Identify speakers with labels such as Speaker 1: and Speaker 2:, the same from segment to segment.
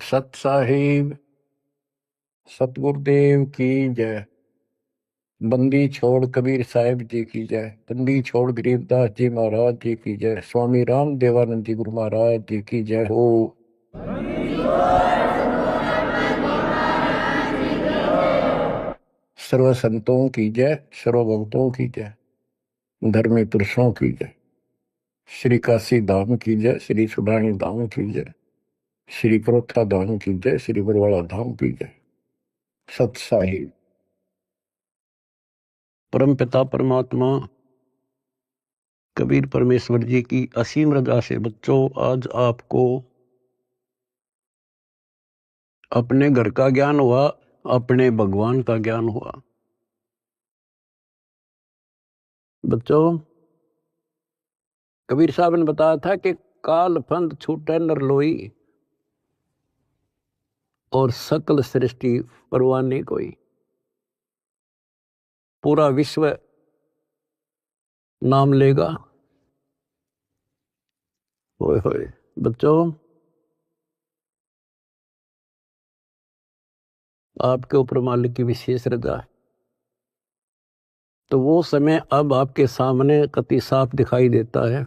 Speaker 1: सत साहिब सतगुरुदेव की जय। बंदी छोड़ कबीर साहिब जी की जय। बंदी छोड़ गरीबदास जी महाराज जी की जय। स्वामी राम देवानंद जी गुरु महाराज जी की जय हो। सर्व संतों की जय, सर्व भक्तों की जय, धर्मी पुरुषों की जय। श्री काशी धाम की जय, श्री सुडानी धाम की जय, श्री परोथा धाम की जय, श्री बरवाड़ा धाम की जय। सत साहिब। परम पिता परमात्मा कबीर परमेश्वर जी की असीम रजा से बच्चों, आज आपको अपने घर का ज्ञान हुआ, अपने भगवान का ज्ञान हुआ। बच्चों, कबीर साहब ने बताया था कि काल फंद छूटे नर लोई और सकल सृष्टि परवाने कोई। पूरा विश्व नाम लेगा। होए होए बच्चों, आपके ऊपर मालिक की विशेष रजा है। तो वो समय अब आपके सामने कति साफ दिखाई देता है।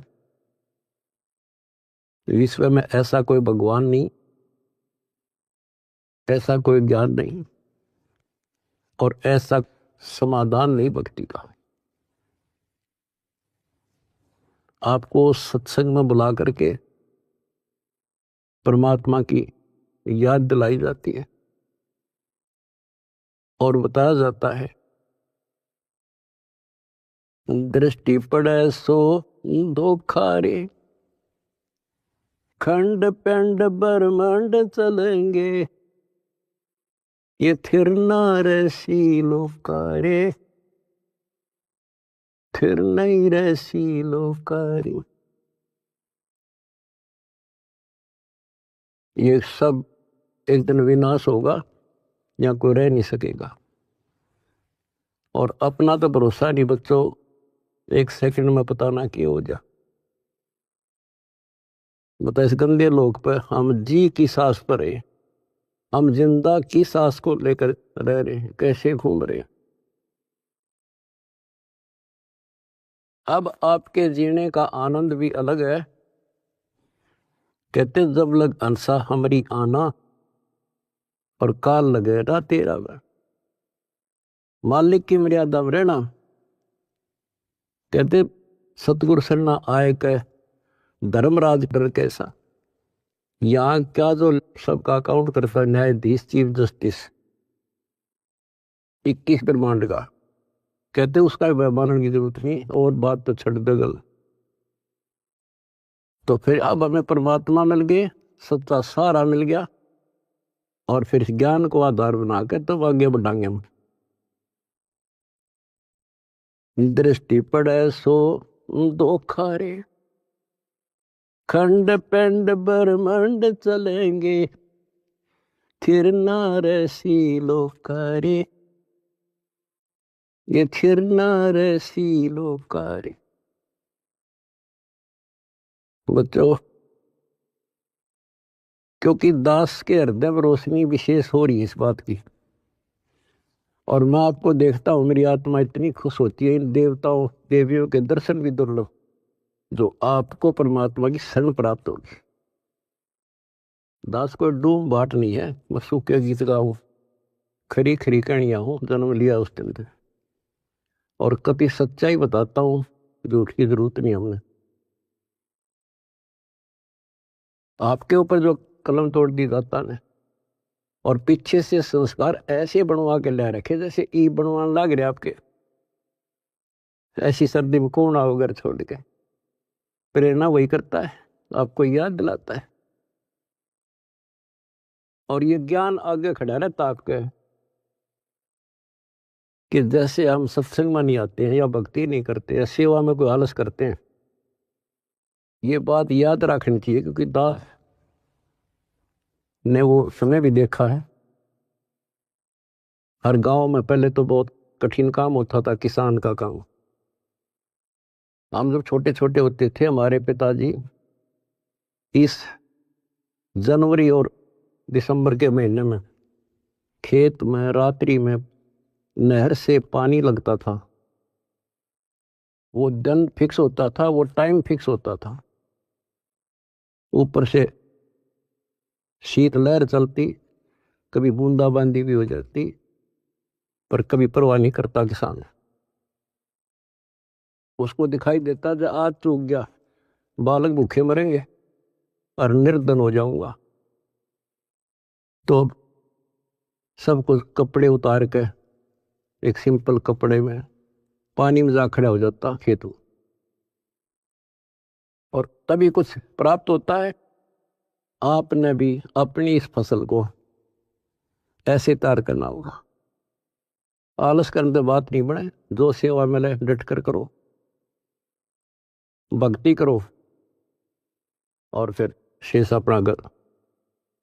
Speaker 1: विश्व में ऐसा कोई भगवान नहीं, ऐसा कोई ज्ञान नहीं और ऐसा समाधान नहीं भक्ति का। आपको सत्संग में बुला करके परमात्मा की याद दिलाई जाती है और बताया जाता है, दृष्टि पड़े सो धोखा रे, खंड पिंड ब्रह्मांड चलेंगे, ये थिर नारसी लोकारे, थिर नहीं रसी लोकारे। ये सब एक दिन विनाश होगा, यहाँ कोई रह नहीं सकेगा। और अपना तो भरोसा नहीं बच्चों, एक सेकंड में पता ना क्या हो जा। बता, इस गंदे लोक पर हम जी की सांस पर है, हम जिंदा की सांस को लेकर रह रहे हैं, कैसे घूम रहे हैं। अब आपके जीने का आनंद भी अलग है। कहते जब लग अंसा हमारी आना और काल लगे ना तेरा वह, मालिक की मर्यादा में रहना। कहते सतगुरु सरना आए कह धर्मराज डर कैसा। यहाँ क्या जो सबका अकाउंट करता है, न्यायाधीश चीफ जस्टिस 21 ब्रह्मांड का, कहते उसका मानने की जरूरत नहीं और बात तो छड़ दगल। तो फिर अब हमें परमात्मा मिल गए, सच्चा सारा मिल गया और फिर ज्ञान को आधार बना के तब आगे बढ़ाएंगे हम। दृष्टि पड़े सो धोखा रे, खंड पिंड ब्रह्मांड चलेंगे, थिर नारसी लोकारे, ये थिर नारसी लोकारे। बच्चों, क्योंकि दास के हृदय में रोशनी विशेष हो रही है इस बात की, और मैं आपको देखता हूं, मेरी आत्मा इतनी खुश होती है इन देवताओं देवियों के दर्शन भी दुर्लभ, जो आपको परमात्मा की शरण प्राप्त होगी। दास कोई डूम बाट नहीं है, मैं सूखे गीत गाऊं, खरी खरी कहानियां हूं, जन्म लिया उस दिन से, और कभी सच्चाई बताता हूं, झूठ की जरूरत नहीं हमने। आपके ऊपर जो कलम तोड़ दी दाता ने, और पीछे से संस्कार ऐसे बनवा के ले रखे जैसे ई बनवाने लग रहे आपके। ऐसी सर्दी में कौन आओ घर छोड़ के। प्रेरणा वही करता है, आपको याद दिलाता है, और ये ज्ञान आगे खड़ा रहता आपके, कि जैसे हम सत्संग में नहीं आते हैं या भक्ति नहीं करते या सेवा में कोई आलस करते हैं। ये बात याद रखनी चाहिए, क्योंकि दास ने वो समय भी देखा है। हर गांव में पहले तो बहुत कठिन काम होता था, किसान का काम। हम जब छोटे छोटे होते थे, हमारे पिताजी इस जनवरी और दिसंबर के महीने में खेत में रात्रि में नहर से पानी लगता था। वो दिन फिक्स होता था, वो टाइम फिक्स होता था। ऊपर से शीतलहर चलती, कभी बूंदाबांदी भी हो जाती, पर कभी परवाह नहीं करता किसान। उसको दिखाई देता जब आज चूक गया, बालक भूखे मरेंगे और निर्धन हो जाऊंगा। तो सब कुछ कपड़े उतार के एक सिंपल कपड़े में पानी में जा खड़ा हो जाता खेत, और तभी कुछ प्राप्त होता है। आपने भी अपनी इस फसल को ऐसे तैयार करना होगा। आलस करने से बात नहीं बने, जो सेवा मिले डट कर करो, भक्ति करो, और फिर शेष अपना घर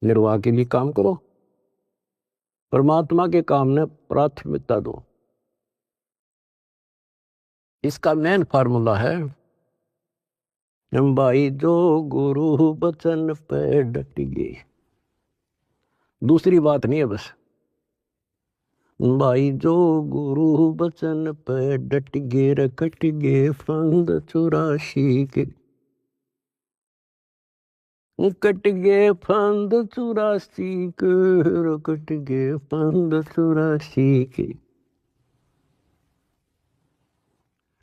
Speaker 1: निर्वाह के लिए काम करो। परमात्मा के काम ने प्राथमिकता दो। इसका मेन फार्मूला है, भाई जो गुरु बचन पे डट गए। दूसरी बात नहीं है बस, भाई जो गुरु बचन पे डट गए, रकट गए फंद 84 के, कट गए फंद 84 के, रकट गए फंद 84 के।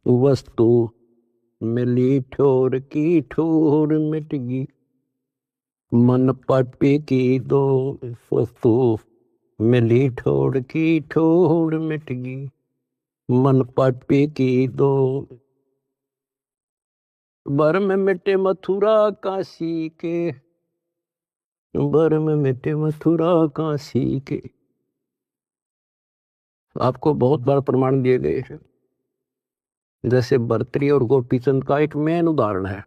Speaker 1: वस्तु मिली ठोर की ठोर मिट गई, मन पापी की दो। वस्तु मिली ठोर की ठोर मिट गई, मन पापी की दो। बर में मिटे मथुरा काशी के, बर में मिटे मथुरा काशी के। आपको बहुत बार प्रमाण दिए गए हैं। जैसे भर्तृहरि और गोपीचंद का एक मेन उदाहरण है।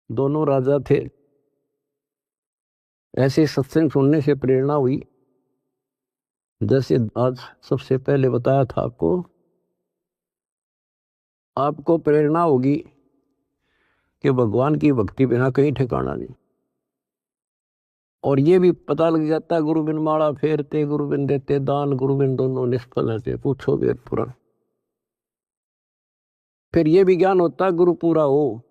Speaker 1: दोनों राजा थे। ऐसे सत्संग सुनने से प्रेरणा हुई, जैसे आज सबसे पहले बताया था आपको प्रेरणा होगी कि भगवान की भक्ति बिना कहीं ठिकाना नहीं। और ये भी पता लग जाता है, गुरु बिन माला फेरते, गुरु बिन देते दान, गुरु बिन दोनों निष्फल है, पूछो वेद पुराण। फिर ये भी ज्ञान होता है गुरु पूरा हो।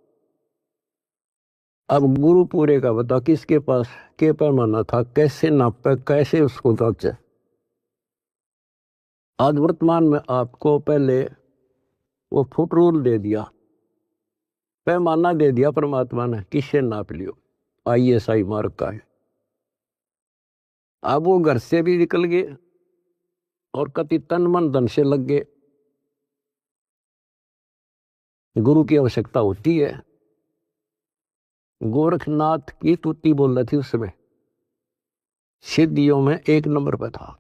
Speaker 1: अब गुरु पूरे का बता, किसके पास के पैमाना था, कैसे नापे, कैसे उसको जांचे। आज वर्तमान में आपको पहले वो फुट रूल दे दिया, पैमाना दे दिया परमात्मा ने, किससे नाप लियो। ISI मार्क का है। अब वो घर से भी निकल गए और कति तन मन धन से लग गए। गुरु की आवश्यकता होती है। गोरखनाथ की तुति बोल रही थी उस समय, सिद्धियों में 1 नंबर पर था।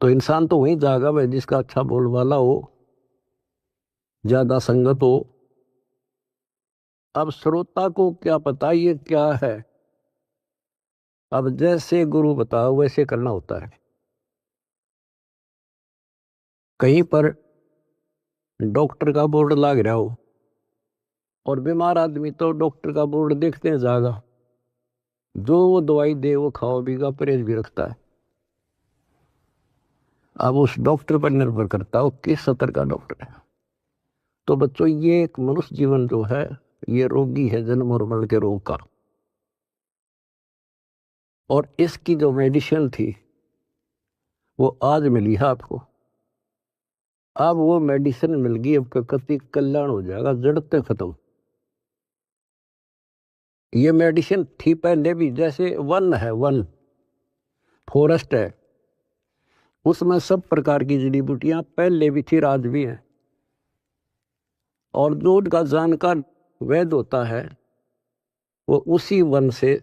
Speaker 1: तो इंसान तो वहीं जागा भाई जिसका अच्छा बोलवाला हो, ज्यादा संगत हो। अब श्रोता को क्या पता ये क्या है। अब जैसे गुरु बताओ वैसे करना होता है। कहीं पर डॉक्टर का बोर्ड लग रहा हो और बीमार आदमी तो डॉक्टर का बोर्ड देखते हैं ज्यादा, जो वो दवाई दे वो खाओ बीगा, परहेज भी रखता है। अब उस डॉक्टर पर निर्भर करता हो किस स्तर का डॉक्टर है। तो बच्चों, ये एक मनुष्य जीवन जो है ये रोगी है, जन्म और मरण के रोग का। और इसकी जो मेडिसिन थी वो आज मिली है आपको। अब वो मेडिसिन मिल गई, अब कति कल्याण हो जाएगा, जड़ते खत्म। ये मेडिसिन थी पहले भी, जैसे वन है, वन फॉरेस्ट है, उसमें सब प्रकार की जड़ी बूटियां पहले भी थी, आज भी है। और जो उनका जानकार वैद्य होता है वो उसी वन से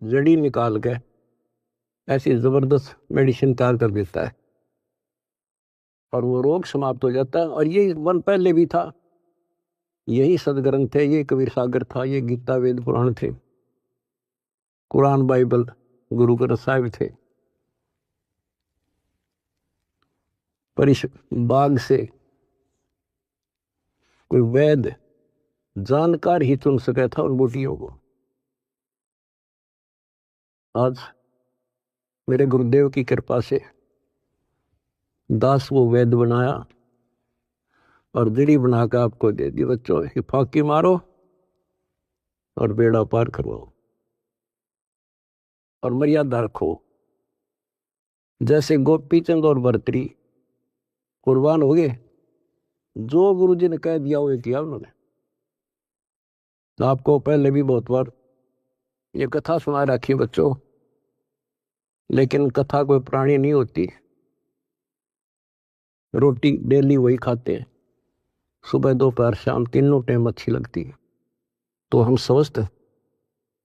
Speaker 1: जड़ी निकाल के ऐसी जबरदस्त मेडिसिन तैयार कर देता है और वो रोग समाप्त हो जाता है। और ये वन पहले भी था, यही सदग्रंथ है, ये कबीर सागर था, ये गीता वेद पुराण थे, कुरान बाइबल गुरु ग्रंथ साहिब थे। पर इस बाग से कोई वैद्य जानकार ही चुन सका था उन बूटियों को। आज मेरे गुरुदेव की कृपा से दास वो वेद बनाया और दीड़ी बनाकर आपको दे दी। बच्चों ये फाकी मारो और बेड़ा पार करवाओ और मर्यादा रखो। जैसे गोपी चंद और भर्तरी कुर्बान हो गए, जो गुरु जी ने कह दिया वो किया उन्होंने। आपको पहले भी बहुत बार ये कथा सुना रखी बच्चों, लेकिन कथा कोई प्राणी नहीं होती। रोटी डेली वही खाते हैं, सुबह दोपहर शाम तीनों टाइम अच्छी लगती है। तो हम स्वस्थ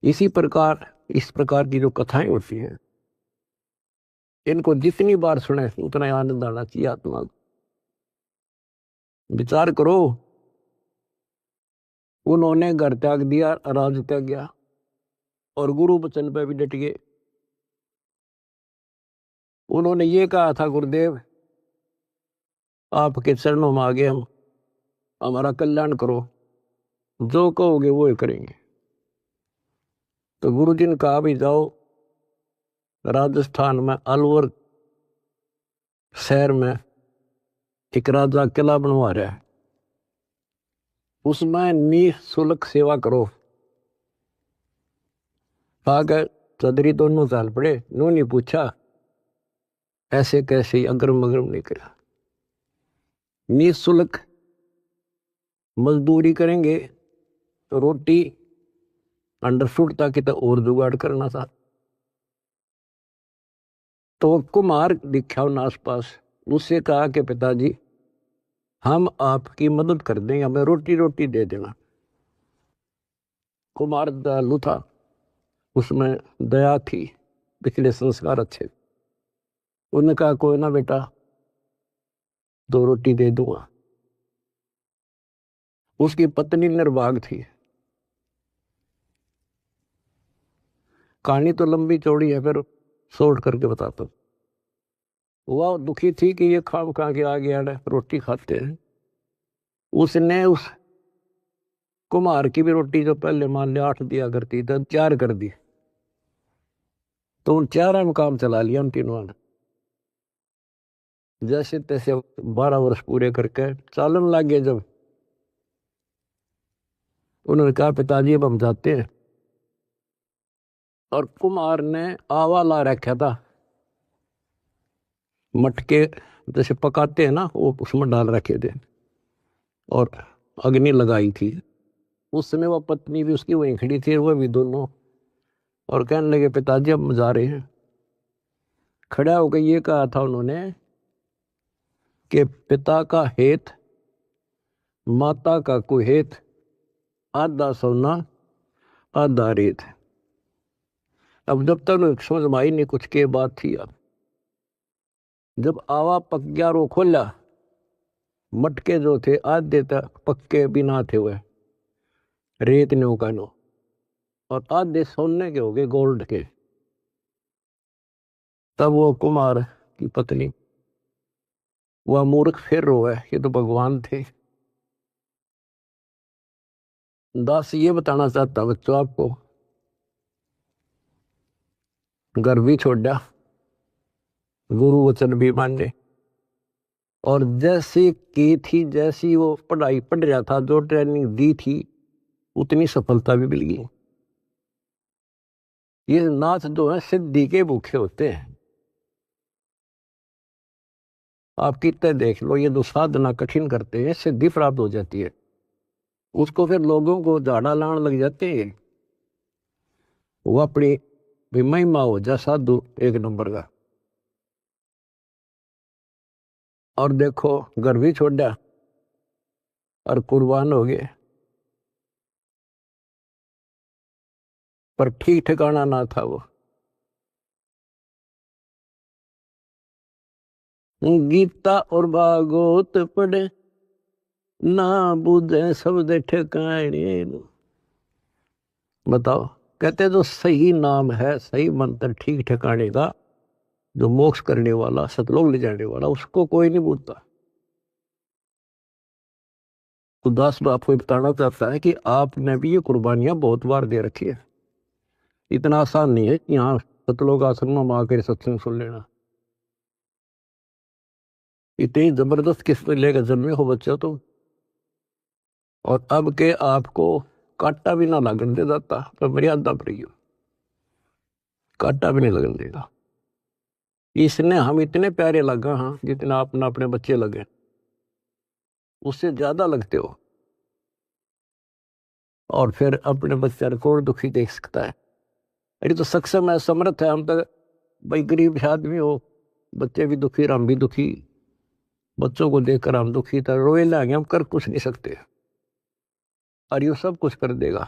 Speaker 1: इसी प्रकार इस प्रकार की जो कथाएं होती हैं, इनको जितनी बार सुने उतना आनंद आना चाहिए आत्मा को। विचार करो, उन्होंने घर त्याग दिया, राज त्याग गया और गुरु वचन पे भी डट गए। उन्होंने ये कहा था, गुरुदेव आपके चरणों में आगे हम, हमारा कल्याण करो, जो कहोगे वो ही करेंगे। तो गुरु जी ने कहा भी जाओ राजस्थान में अलवर शहर में एक राजा किला बनवा रहा है, उसमें निःशुल्क सेवा करो। आगे चौधरी दोनों साल पड़े, उन्होंने पूछा ऐसे कैसे, अगरम अगरम नहीं करा। निःशुल्क मजदूरी करेंगे तो रोटी अंडरफुट ताकि तो और जुगाड़ करना था। तो कुमार दिखा उन आसपास, उससे कहा कि पिताजी हम आपकी मदद कर देंगे, हमें रोटी रोटी दे देना। कुमार दयालु था, उसमें दया थी, पिछले संस्कार अच्छे। उन्होंने कहा कोई ना बेटा, 2 रोटी दे दूंगा। उसकी पत्नी निर्भाग थी। कहानी तो लंबी चौड़ी है, फिर शॉर्ट करके बताता हूँ। वह दुखी थी कि ये खाम खा के आ गया है, रोटी खाते हैं। उसने उस कुम्हार की भी रोटी जो पहले मान लिया 8 दिया करती तो 4 कर दी। तो उन 4 में काम चला लिया उन तीनों ने। जैसे तैसे 12 वर्ष पूरे करके चालन लग गए। जब उन्होंने कहा पिताजी अब हम जाते हैं, और कुम्हार ने आवा ला रखा था, मटके जैसे पकाते हैं ना वो उसमें डाल रखे थे और अग्नि लगाई थी। उस समय वह पत्नी भी उसकी वहीं खड़ी थी, वह भी दोनों, और कहने लगे पिताजी अब हम जा रहे हैं। खड़ा होकर ये कहा था उन्होंने कि पिता का हेत माता का कुहेत, आधा सोना आधा रेत। अब जब तक समझ में आई नहीं कुछ के बात थी। अब जब आवा पक गया रो खोला, मटके जो थे आधे तक पक्के बिना थे हुए रेत ने उकानो, और आधे सोने के हो गए गोल्ड के। तब वो कुमार की पत्नी वह मूर्ख फिर रोए, ये तो भगवान थे। दास ये बताना चाहता बच्चों आपको, घर भी छोड़ा, गुरु वचन भी माने, और जैसी की थी, जैसी वो पढ़ाई पढ़ रहा था, जो ट्रेनिंग दी थी उतनी सफलता भी मिल गई। ये नाथ जो है सिद्धि के भूखे होते हैं। आप कितने देख लो, ये जो साधना कठिन करते हैं सिद्धि प्राप्त हो जाती है, उसको फिर लोगों को झाड़ा लाने लग जाते हैं। वो अपनी भी महिमा हो जा साधु एक नंबर का। और देखो घर भी छोड़ा और कुर्बान हो गए, पर ठीक ठिकाना ना था वो। गीता और भागवत पढ़े ना बुझे शब्द ठिकाने। बताओ, कहते जो सही नाम है, सही मंत्र ठीक ठिकाने का, जो मोक्ष करने वाला, सतलोक ले जाने वाला, उसको कोई नहीं पूछता। उदास आपको बताना चाहता है कि आपने भी ये कुर्बानियां बहुत बार दे रखी है। इतना आसान नहीं है कि यहाँ सतलोक आश्रम में आकर सत्संग सुन लेना। इतनी जबरदस्त किस्म लेकर जन्मे हो बच्चा तो, और अब के आपको कांटा भी ना लगन दे जाता तो मर्यादा पर ही हो, कांटा भी नहीं लगन देगा। इसने हम इतने प्यारे लगा, हाँ, जितना आपने अपने बच्चे लगे उससे ज्यादा लगते हो। और फिर अपने बच्चे को दुखी देख सकता है? अरे तो सक्षम है, समर्थ है। हम तो भाई गरीब आदमी हो, बच्चे भी दुखी, हम भी दुखी, बच्चों को देखकर हम दुखी था, रोए लागे, हम कर कुछ नहीं सकते। और ये सब कुछ कर देगा,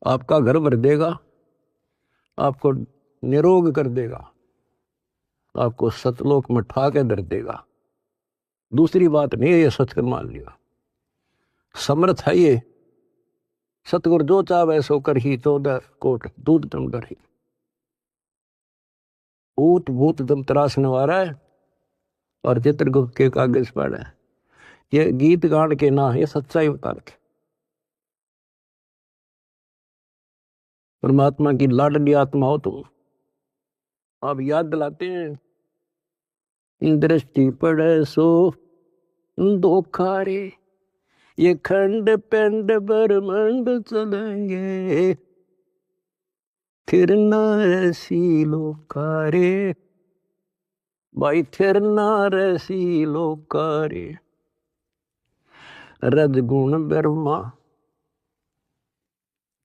Speaker 1: आपका घर भर देगा, आपको निरोग कर देगा, आपको सतलोक में ठाके धर देगा। दूसरी बात नहीं है, ये सच कर मान लिया, समर्थ है ये। सतगुरु जो चाहे सो कर ही, 14 कोट दूध दम डर ही। ऊट भूत दम त्रासने वाला है और चित्रगुप्त के कागज पर है। ये गीत गान के ना, ये सच्चाई बता रखे। परमात्मा की लाडली आत्मा हो तुम। आप याद दिलाते हैं, दृष्टि पड़े सो धोखा रे, ये खंड पिंड ब्रह्मांड चलेंगे, फिर ना ऐसी लोकारे, भाई फिर ना ऐसी लोकारे। रज गुण ब्रह्मा,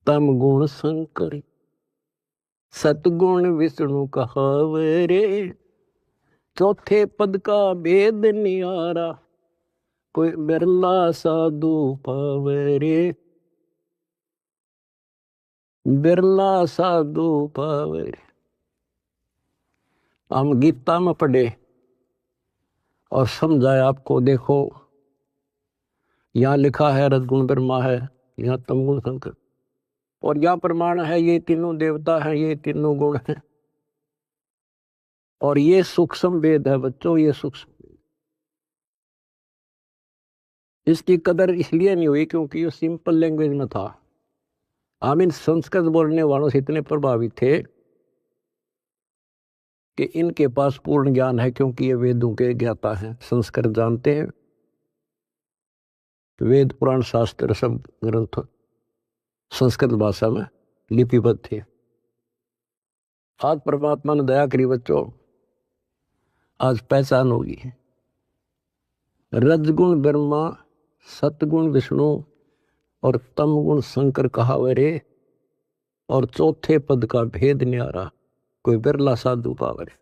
Speaker 1: तम गुण शंकर, सतगुण विष्णु कहावरे, चौथे पद का भेद नियारा, कोई बिरला साधु पावरे, बिरला साधु पावरे। हम गीता में पढ़े और समझाए आपको। देखो यहाँ लिखा है रजगुण ब्रह्मा है, यहाँ तमगुण शंकर, और यहाँ प्रमाण है ये तीनों देवता हैं, ये तीनों गुण हैं। और ये सूक्ष्म वेद है बच्चों, ये सूक्ष्म। इसकी कदर इसलिए नहीं हुई क्योंकि ये सिंपल लैंग्वेज में था। हम इन संस्कृत बोलने वालों से इतने प्रभावित थे कि इनके पास पूर्ण ज्ञान है, क्योंकि ये वेदों के ज्ञाता हैं, संस्कृत जानते हैं, वेद पुराण शास्त्र सब ग्रंथ संस्कृत भाषा में लिपिबद्ध थे। आज परमात्मा ने दया करी बच्चों, आज पहचान होगी। रजगुण ब्रह्मा, सतगुण विष्णु और तमगुण शंकर कहावरे, और चौथे पद का भेद न्यारा, कोई बिरला साधु पावरे।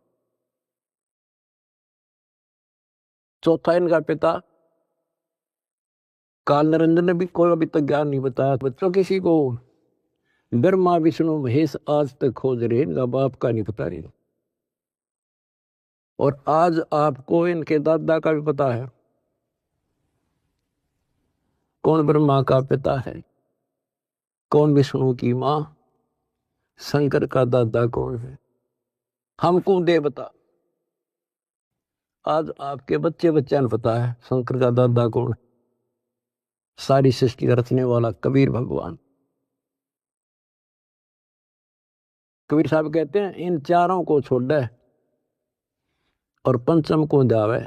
Speaker 1: चौथा इनका पिता काल निरंजन ने भी कोई अभी तक ज्ञान नहीं बताया बच्चों किसी को। ब्रह्मा विष्णु महेश आज तक खोज रहे, इनका बाप का नहीं पता रहे। और आज आपको इनके दादा का भी पता है, कौन ब्रह्मा का पिता है, कौन विष्णु की मां, शंकर का दादा कौन है, हमको दे बता। आज आपके बच्चे बच्चा ने पता है शंकर का दादा कौन है। सारी सृष्टि का रचने वाला कबीर भगवान। कबीर साहब कहते हैं, इन चारों को छोड़े और पंचम को जावे,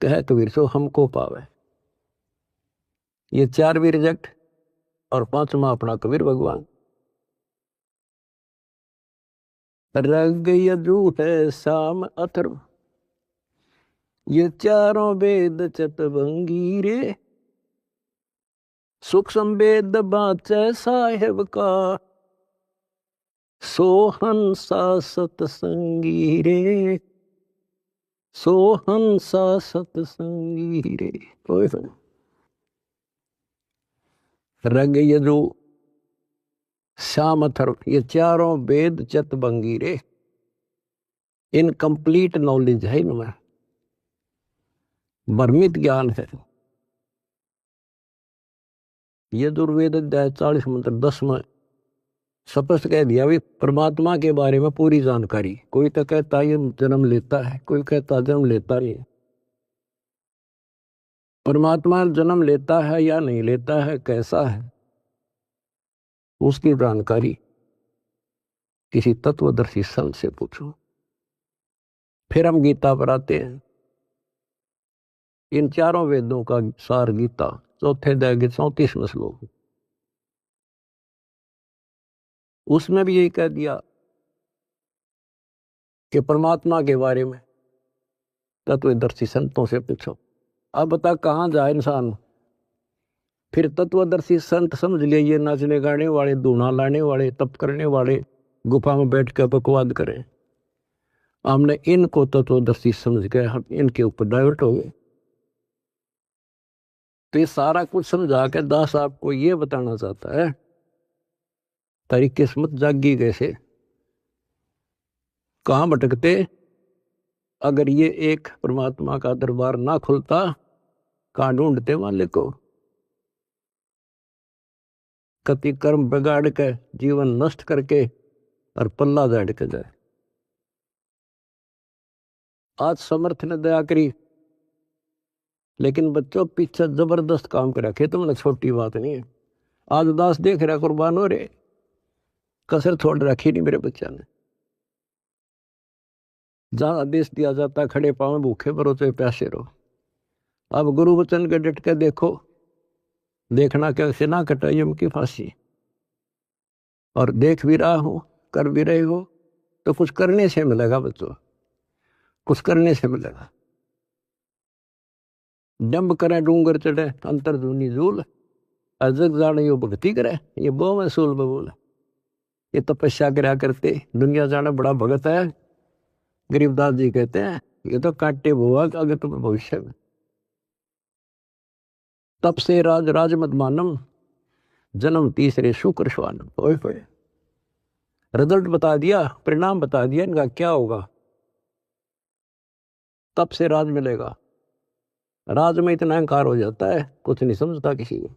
Speaker 1: कह कबीर सो हमको पावे। ये चार भी रिजेक्ट और पांचवा अपना कबीर भगवान। रग यजु है शाम अथर्व, ये चारों वेद चतवंगी रे, सूक्ष्म वेद बाचे साहेब का, सोहंसा सतसंगी रे, सोहंसा सतसंगी रे। रग यजु श्याम अथर्व, ये चारों वेद चतवंगी रे, इनकम्प्लीट नॉलेज है इनमें, भ्रमित ज्ञान है। यजुर्वेद अध्याय 40 मंत्र 10 में स्पष्ट कह दिया भी परमात्मा के बारे में पूरी जानकारी। कोई तो कहता ये जन्म लेता है, कोई कहता जन्म लेता नहीं। परमात्मा जन्म लेता है या नहीं लेता है, कैसा है, उसकी जानकारी किसी तत्वदर्शी संत से पूछो। फिर हम गीता पर आते हैं। इन चारों वेदों का सार गीता, चौथे अध्याय के 34वें श्लोक, उसमें भी यही कह दिया कि परमात्मा के बारे में तत्वदर्शी संतों से पूछो। अब बता कहाँ जाए इंसान। फिर तत्वदर्शी संत समझ लिए ये नाचने गाने वाले, धूना लाने वाले, तप करने वाले, गुफा में बैठ कर बकवाद करें। हमने इनको तत्वदर्शी समझ गए, हम इनके ऊपर डाइवर्ट हो गए। तो ये सारा कुछ समझा के दास आपको ये बताना चाहता है, तेरी किस्मत जागी कैसे, कहाँ भटकते। अगर ये एक परमात्मा का दरबार ना खुलता, कहाँ ढूंढते मालिक को। कति कर्म बिगाड़ के, जीवन नष्ट करके और पल्ला झाड़ के जाए। आज समर्थ ने दया करी, लेकिन बच्चों पीछे जबरदस्त काम कर रखे, तुमने छोटी बात नहीं है। आज दास देख रहा कुर्बान हो रहे, कसर छोड़ रखी नहीं मेरे बच्चा ने। जहां आदेश दिया जाता खड़े पांव भूखे भरो चाहे प्यासे रहो। अब गुरु वचन के डट के देखो, देखना कैसे ना कटाई उनकी फांसी। और देख भी रहा हो, कर भी रहे हो, तो कुछ करने से मिलेगा बच्चों, कुछ करने से मिलेगा। डंब करे डूंगर चढ़े अंतर दूनी झूल, अजग जाने यो भक्ति करे, ये बहु में सूल बबूल। ये तपस्या करा करते, दुनिया जाना बड़ा भगत है। गरीबदास जी कहते हैं ये तो काटे बुआ अगर तुम भविष्य में। तप से राज राज मत मानम, जन्म तीसरे शुक्र श्वानम। ओए होए, रिजल्ट बता दिया, परिणाम बता दिया इनका क्या होगा। तप से राज मिलेगा। राज में इतना अहंकार हो जाता है, कुछ नहीं समझता किसी को।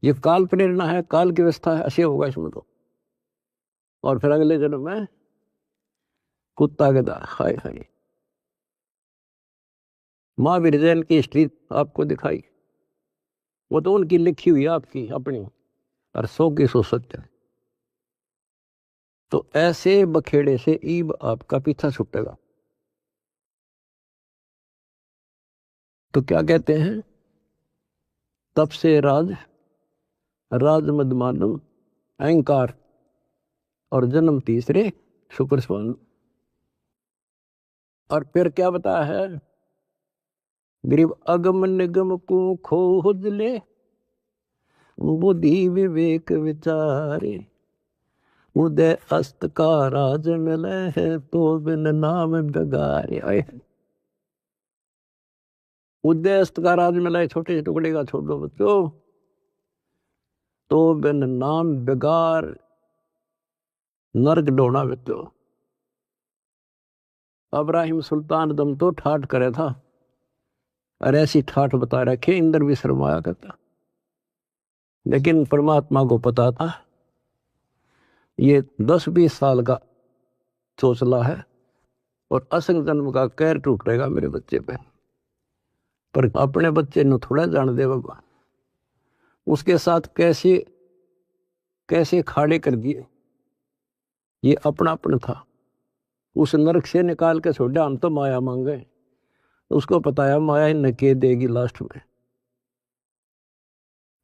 Speaker 1: ये काल प्रेरणा है, काल की व्यवस्था है, ऐसे होगा इसमें तो। और फिर अगले जन्म में कुत्ता गधा। हाय हाय। महावीर जैन की हिस्ट्री आपको दिखाई, वो तो उनकी लिखी हुई आपकी अपनी, और 100 की 100 सत्य। तो ऐसे बखेड़े से ईब आपका पीछा छूटेगा। तो क्या कहते हैं, तप से राज राज मद मानम, अहंकार, और जन्म तीसरे शुक्र स्वान। और फिर क्या बताया है, गरीब अगम निगम को खोज ले, बुद्धि विवेक विचारे, उदय अस्त का राज मिले है तो बिन नाम बेगारे। उदय अस्त का राज मिला है, छोटे से टुकड़े का छोड़ दो बच्चों, तो बिन नाम बेगार, नर्क डोना बच्चों। अब्राहिम सुल्तान दम तो ठाठ करे था, और ऐसी ठाठ बता रखे इंद्र भी शर्माया करता। लेकिन परमात्मा को पता था ये 10-20 साल का चोचला है, और असंग जन्म का कहर टूटेगा मेरे बच्चे पे। पर अपने बच्चे ने थोड़ा जान दे भगवान, उसके साथ कैसे कैसे खाड़े कर दिए। ये अपनापन था, उस नरक से निकाल के छोड़ा। हम तो माया मांगे, उसको पताया माया न के देगी लास्ट में।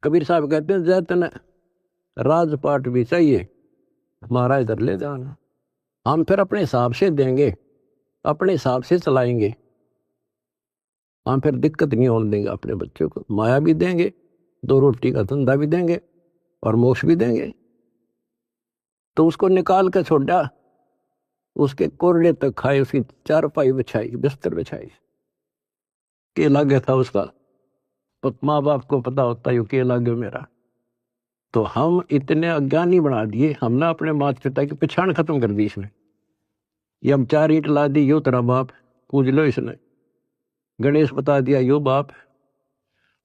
Speaker 1: कबीर साहब कहते हैं जैतन राजपाट भी चाहिए, हमारा इधर ले जाना। हम फिर अपने हिसाब से देंगे, अपने हिसाब से चलाएंगे। हम फिर दिक्कत नहीं होने देंगे अपने बच्चों को। माया भी देंगे, 2 रोटी का धंधा भी देंगे, और मोक्ष भी देंगे। तो उसको निकाल के छोड़ा, उसके कोरडे तक खाए, उसकी चारपाई बिछाई, बिस्तर बिछाई। के लागे था उसका, तो माँ बाप को पता होता है के लागे मेरा। तो हम इतने अज्ञानी बना दिए, हमने अपने माता पिता की पहचान खत्म कर दी इसने। ये हम 4 ईंट ला दी, यो तेरा बाप, पूज लो इसने। गणेश बता दिया यो बाप,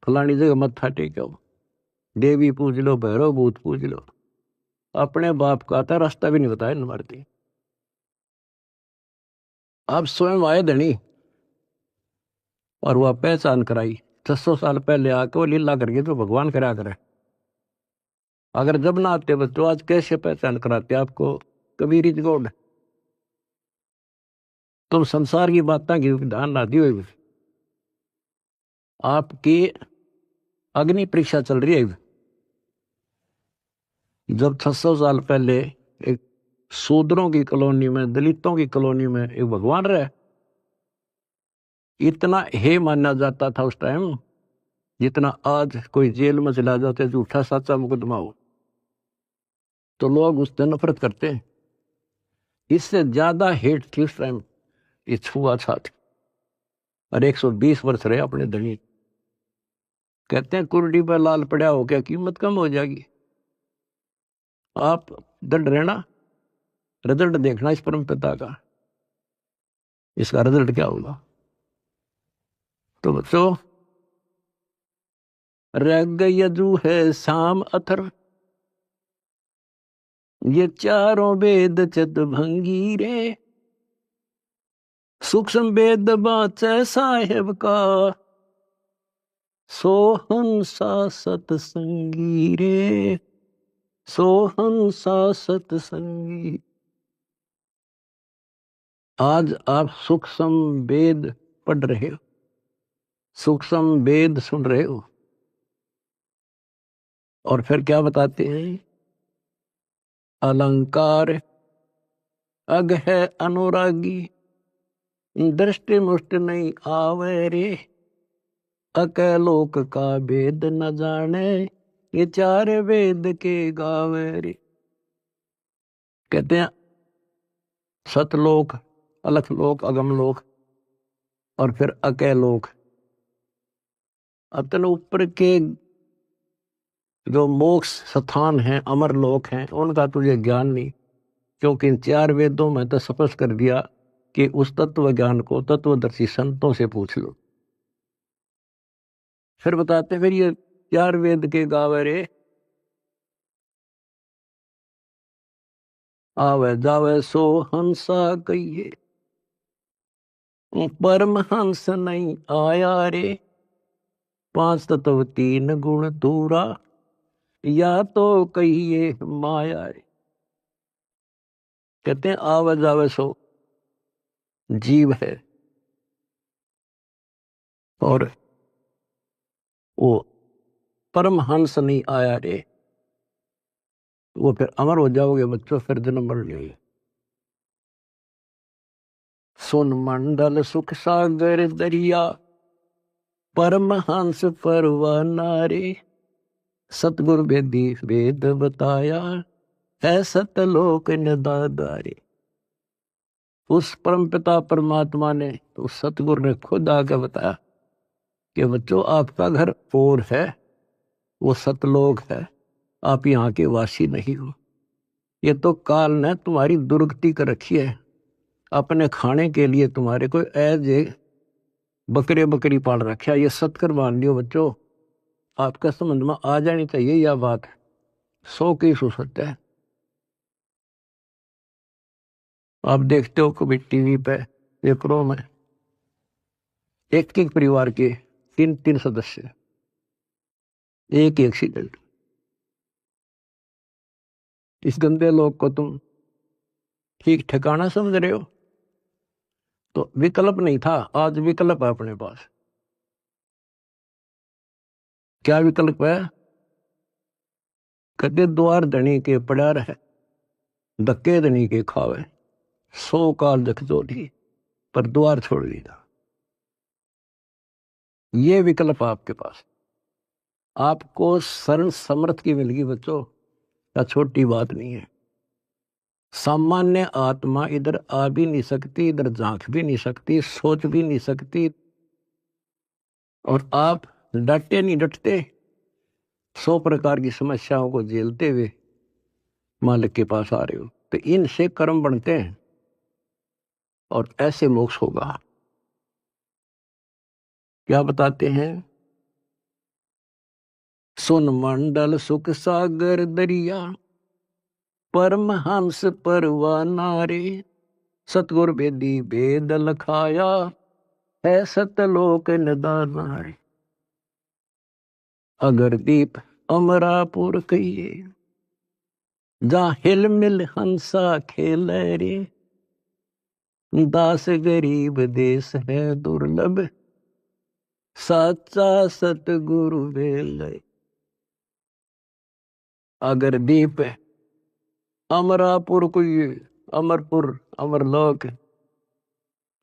Speaker 1: फलानी जगह मत्था टेको, देवी पूज लो, भैरव भूत पूज लो। अपने बाप का था रास्ता भी नहीं बताया न मारती। आप स्वयं आए धनी, और वह पहचान कराई 600 साल पहले आके वो लीला करके तो भगवान करा करे। अगर जब ना आते बच्चों, आज कैसे पहचान कराते आपको। Kabir is God. तुम संसार की बातें की ध्यान ना दियो। आपकी अग्नि परीक्षा चल रही है। जब 600 साल पहले एक शूद्रों की कॉलोनी में, दलितों की कॉलोनी में एक भगवान रहे, इतना हे माना जाता था उस टाइम जितना आज कोई जेल में चला जाते झूठा सच्चा मुकदमा हो तो लोग उससे नफरत करते हैं। इससे ज्यादा हेट थी उस टाइम ये छुआछूत। और 120 वर्ष रहे अपने धनी। कहते हैं कुर्डी पर लाल पड़ा हो क्या कीमत कम हो जाएगी। आप दंड रहना, रिजल्ट देखना इस परम पिता का, इसका रिजल्ट क्या होगा। तो बच्चों, रग यजु है शाम अथर, ये चारों वेद चत भंगी रे, सूक्ष्म वेद बाचे साहेब का, सोहंसा सतसंगी रे, सोहंसा सतसंगी। आज आप सूक्ष्म वेद पढ़ रहे हो, सूक्ष्म वेद सुन रहे हो, और फिर क्या बताते हैं, अलंकार अग है अनुरागी, दृष्टि मुष्ट नहीं आवे रे, अकलोक का वेद न जाने, ये चार वेद के गावे रे। कहते हैं सतलोक, अलखलोक, अगमलोक और फिर अकलोक। अतन ऊपर के जो मोक्ष स्थान हैं, अमर लोक हैं, उनका तुझे ज्ञान नहीं, क्योंकि इन चार वेदों में तो स्पष्ट कर दिया कि उस तत्व ज्ञान को तत्वदर्शी संतों से पूछ लो। फिर बताते फिर ये चार वेद के गावे रे, आवे जावे सो हंसा कहिए, परमहंस नहीं आया रे, पांच तत्व तीन गुण दूरा, या तो कहिए माया रे। कहते हैं आवे जावे सो जीव है, और वो परमहंस नहीं आया रे, वो फिर अमर हो जाओगे बच्चों, फिर जन्म मर नहीं। सुन मंडल सुख सागर दरिया, परमहंस परवाना रे, सतगुरु वेदी वेद बताया, है सतलोक निदादारे। उस परम पिता परमात्मा ने, उस सतगुरु ने खुद आके बताया कि बच्चों आपका घर और है, वो सतलोक है, आप यहाँ के वासी नहीं हो। ये तो काल ने तुम्हारी दुर्गति कर रखी है, अपने खाने के लिए तुम्हारे को ऐज बकरे बकरी पाल रखा। ये सत्कर मान लियो बच्चों, आपका समझ में आ जानी चाहिए यह बात, 100 सत्य है। आप देखते हो कभी टीवी पे पेपरों में एक एक परिवार के 3 सदस्य, एक एक्सीडेंट। इस गंदे लोग को तुम ठीक ठिकाना समझ रहे हो। तो विकल्प नहीं था, आज विकल्प है अपने पास। क्या विकल्प है, कहते द्वार धनी के पड़ा रहे, धक्के धनी के खावे, 100 काल जख जोड़ी, पर द्वार छोड़ दिया। ये विकल्प आपके पास, आपको शरण समर्थ की मिल गई बच्चों, क्या छोटी बात नहीं है। सामान्य आत्मा इधर आ भी नहीं सकती, इधर झांक भी नहीं सकती, सोच भी नहीं सकती, और आप डटे नहीं डटते, 100 प्रकार की समस्याओं को झेलते हुए मालिक के पास आ रहे हो। तो इनसे कर्म बनते हैं और ऐसे मोक्ष होगा। क्या बताते हैं, सुन मंडल सुख सागर दरिया, परमहंस परवाना रे, सतगुर वेदी वेद लखाया, है सतलोक निदाना रे। अगर दीप अमरापुर कहिए, जहाँ हिल मिल हंसा खेल रे, दास गरीब देश है दुर्लभ, साचा सतगुरु वेल। अगर दीप अमरापुर कोई, अमरपुर अमरलोक,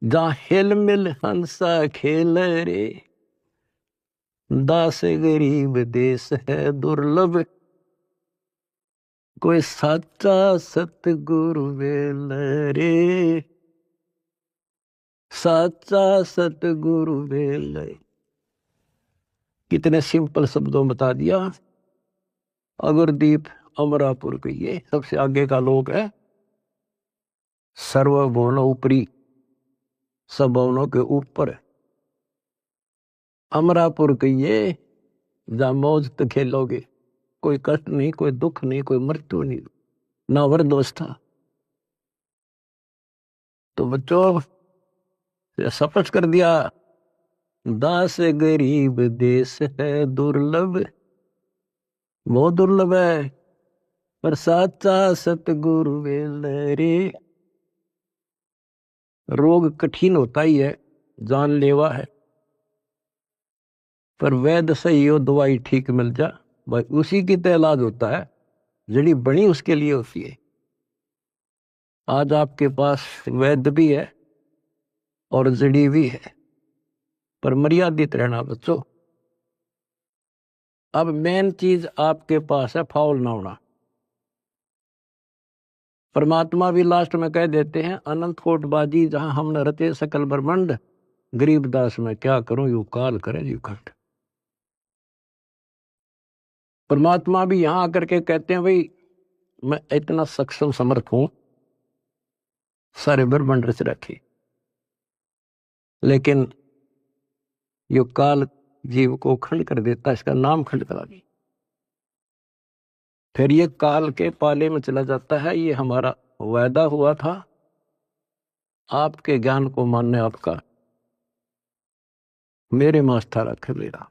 Speaker 1: जहाँ हिल मिल हंसा खेल रे, दास गरीब देश है दुर्लभ, कोई साचा सतगुरु वेल रे, साचा सतगुरु वेल। कितने सिंपल शब्दों में बता दिया। अगरदीप अमरापुर के ये सबसे आगे का लोक है, सर्वभुवन ऊपरी, सब भवनों के ऊपर अमरापुर के ये, जहां मौज तो खेलोगे, कोई कष्ट नहीं, कोई दुख नहीं, कोई मृत्यु नहीं, ना वरदोस्था। तो बच्चों स्पष्ट कर दिया, दास गरीब देश है दुर्लभ, बहुत दुर्लभ है, पर साचा सतगुरु वेल रे। रोग कठिन होता ही है, जानलेवा है, पर वैद्य सही हो, दवाई ठीक मिल जा, भाई उसी की तो इलाज होता है, जड़ी बनी उसके लिए होती है। आज आपके पास वैद्य भी है और जड़ी भी है, पर मर्यादित रहना बच्चों। अब मेन चीज आपके पास है फाउल ना होना। परमात्मा भी लास्ट में कह देते हैं, अनंत कोट बाजी जहां हमने रचे सकल ब्रह्मांड, गरीबदास में क्या करूं यू काल करे जीव खंड। परमात्मा भी यहां आकर के कहते हैं, भाई मैं इतना सक्षम समर्थ हूं, सारे ब्रह्मांड रच रखे, लेकिन यो काल जीव को खंड कर देता, इसका नाम खंड करा दी, फिर ये काल के पाले में चला जाता है। ये हमारा वायदा हुआ था, आपके ज्ञान को मानने आपका, मेरे में आस्था रखे मेरा।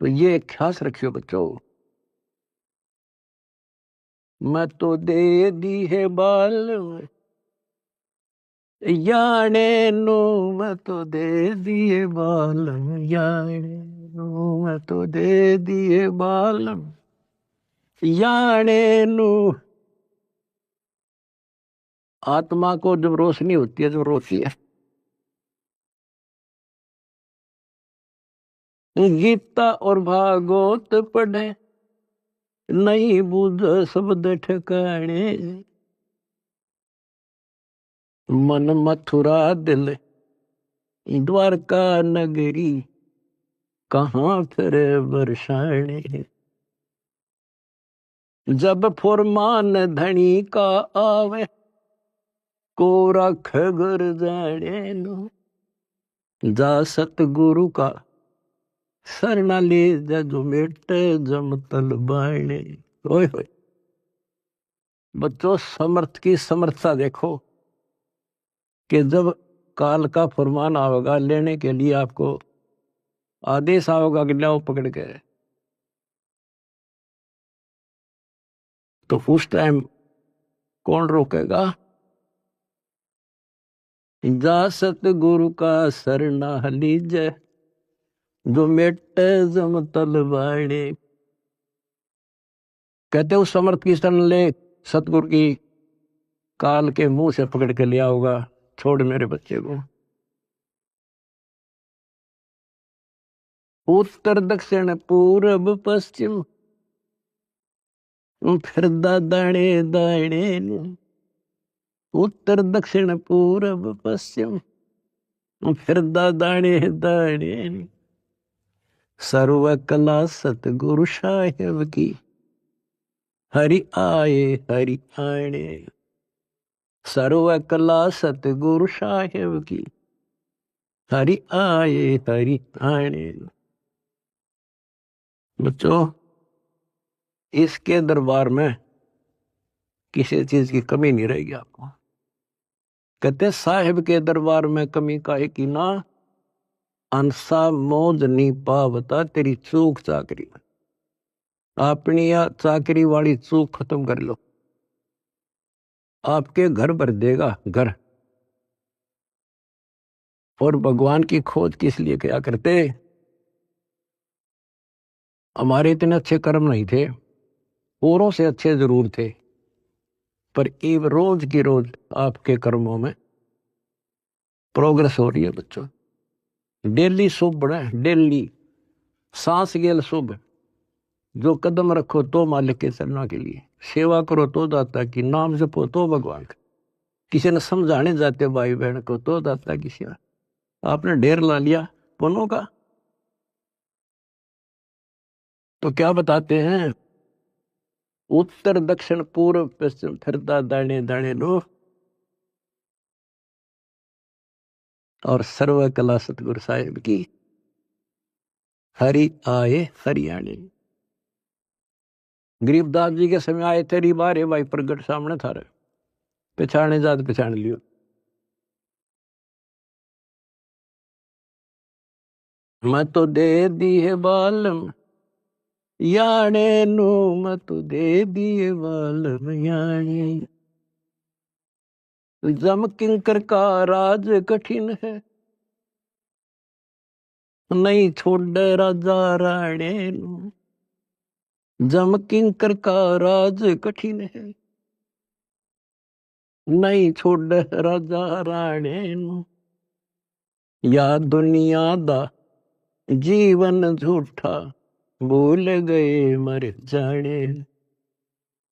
Speaker 1: तो ये ख्यास रखियो बच्चों, मैं तो दे दी है बाल याने नो, मैं तो दे दिए बालम याने नो, मैं तो दे दिए बालम याने नो। आत्मा को जब रोशनी होती है, जब रोती है, गीता और भागवत पढ़े, नहीं बुझ शब्द ठिकाने, मन मथुरा दिल द्वारका नगरी, कहाँ फिर बरसाने। जब फुरमान धनी का आवे, को रख घर जाने नो, जा सतगुरु का सरना ले जा, जो मेटे जम तल बाणे। ओए होए बच्चों, समर्थ की समर्थता देखो, कि जब काल का फरमान आवेगा लेने के लिए, आपको आदेश आवेगा कि लाओ पकड़ के, तो उस टाइम कौन रोकेगा? जा सतगुरु का सरना लीजे, जो मेटे जम तल बाणे। कहते उस समर्थ की शरण ले, सतगुरु की काल के मुंह से पकड़ के लिया होगा, छोड़ मेरे बच्चे को। उत्तर दक्षिण पूर्व पश्चिम, फिर दाणे दाणे, उत्तर दक्षिण पूर्व पश्चिम, फिर दाणे दाणे। सर्व कला सतगुरु साहेब की, हरि आए हरि आने। सर्व कला सतगुरु साहेब की, हरि आए हरि आने। बच्चों, इसके दरबार में किसी चीज की कमी नहीं रहेगी आपको। कहते साहिब के दरबार में कमी काहे की ना, अंसा मौज नहीं पावता तेरी चूक चाकरी में। अपनी या चाकरी वाली चूक खत्म कर लो, आपके घर भर देगा घर। और भगवान की खोज किस लिए क्या करते? हमारे इतने अच्छे कर्म नहीं थे, औरों से अच्छे जरूर थे, पर ये रोज की रोज आपके कर्मों में प्रोग्रेस हो रही है बच्चों। डेली शुभ बढ़े, डेली सांस गेल शुभ। जो कदम रखो तो मालिक के चरणों के लिए, सेवा करो तो दाता की, नाम जपो तो भगवान का, किसी ने समझाने जाते भाई बहन को तो दाता की सेवा। आपने ढेर ला लिया पुण्यों का, तो क्या बताते हैं? उत्तर दक्षिण पूर्व पश्चिम फिरता दाने दाने लो, और सर्व कला सतगुरु साहिब की, हरि आए हरियाणे। गरीबदास जी के समय आए तेरी बारे भाई प्रगट सामने था रे, पहचाने जात पहचान लियो। मैं तो दे दी है बालम याने नो, मैं तो दे दिए बालम याने। जम किंकर का राज कठिन है, नहीं छोड़ राजा राणे नु। जम किंकर का राज कठिन है, नहीं छोड़ राजा राणे नु। या दुनिया दा जीवन झूठा, भूल गए मर जाने।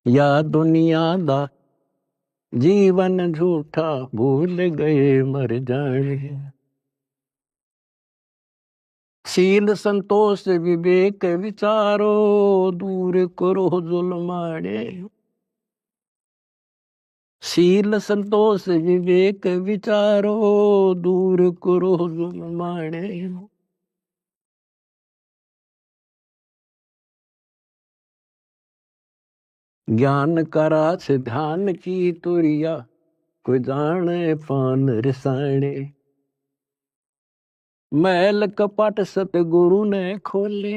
Speaker 1: या दुनिया दा जीवन झूठा, भूल गए मर जाने। शील संतोष विवेक विचारो, दूर करो जुल्माने। शील संतोष विवेक विचारो, दूर करो जुल्माने। ज्ञान करा से ध्यान की तुरिया, कोई जाने पान रसाने। मैल कपट सतगुरु ने खोले,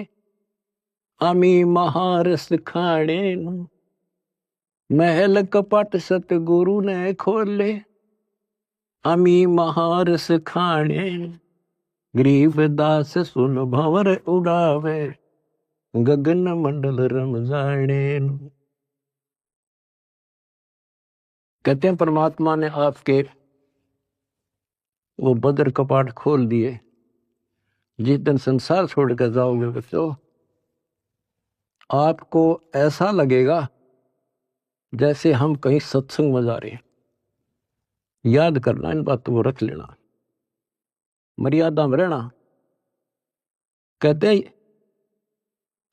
Speaker 1: अमी महारस खाने। महल कपट सतगुरु ने खोले, अमी महारस खाने। गरीबदास सुन भंवर उड़ावे, गगन मंडल रम जाने। कहते हैं परमात्मा ने आपके वो बदर कपाट खोल दिए। जिस दिन संसार छोड़ कर जाओगे बच्चों, आपको ऐसा लगेगा जैसे हम कहीं सत्संग में जा रहे हैं। याद करना, इन बातों को रख लेना, मर्यादा में रहना। कहते हैं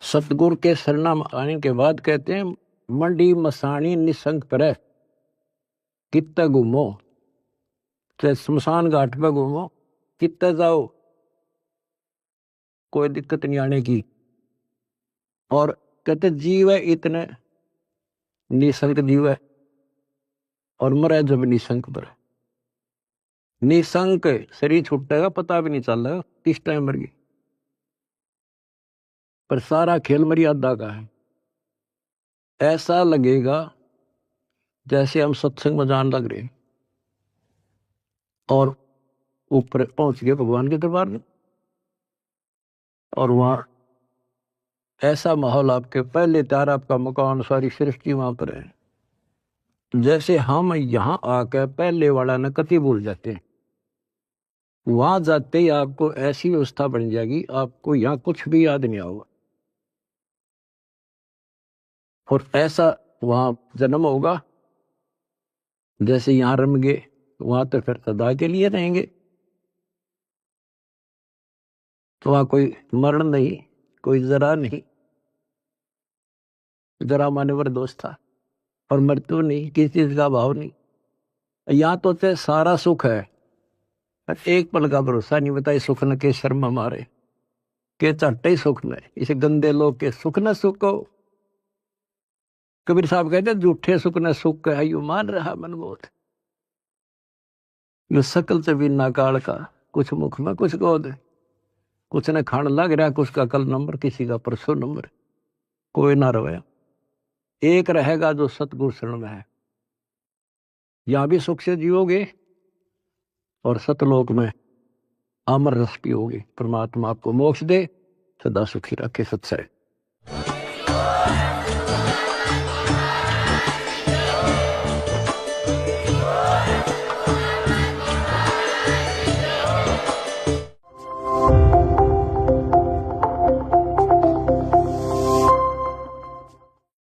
Speaker 1: सतगुरु के शरणा में आने के बाद कहते हैं मंडी मसानी निसंग पर कित्ते घूमो, चाहे शमशान घाट पे घूमो, कित्ते जाओ, कोई दिक्कत नहीं आने की। और कहते जीव है इतने निसंक जीव है, और मरे जब निसंक पर। निसंक शरीर छूटेगा पता भी नहीं चल रहा किस टाइम मर गई, पर सारा खेल मर्यादा का है। ऐसा लगेगा जैसे हम सत्संग में जान लग रहे और ऊपर पहुंच गए भगवान के दरबार में, और वहां ऐसा माहौल आपके पहले त्यार आपका मकान सारी सृष्टि वहां पर है। जैसे हम यहां आकर पहले वाला न कति भूल जाते हैं, वहां जाते ही आपको ऐसी व्यवस्था बन जाएगी, आपको यहां कुछ भी याद नहीं होगा। और ऐसा वहां जन्म होगा जैसे यहां रम गए, वहां तो फिर सदा के लिए रहेंगे। तो वहां कोई मरण नहीं, कोई जरा नहीं, जरा मानवर दोष था, और मृत्यु नहीं, किसी चीज का भाव नहीं। यहाँ तो चाहे सारा सुख है, एक पल का भरोसा नहीं, बताए सुख न के शर्म हमारे, के चट्टे ही सुख न, इसे गंदे लोग के सुख न सुखो। कबीर साहब कहते झूठे सुख न सुख है, यू मान रहा मन बोध। यो सकल से बिना काल का, कुछ मुख में कुछ गोद। कुछ ने खान लग रहा, कुछ का कल नंबर, किसी का परसों नंबर। कोई ना रहे, एक रहेगा जो सतगुरु शरण में है। यहां भी सुख से जियोगे और सतलोक में अमर रस पियोगे। परमात्मा आपको मोक्ष दे, सदा सुखी रखे। सत्सय।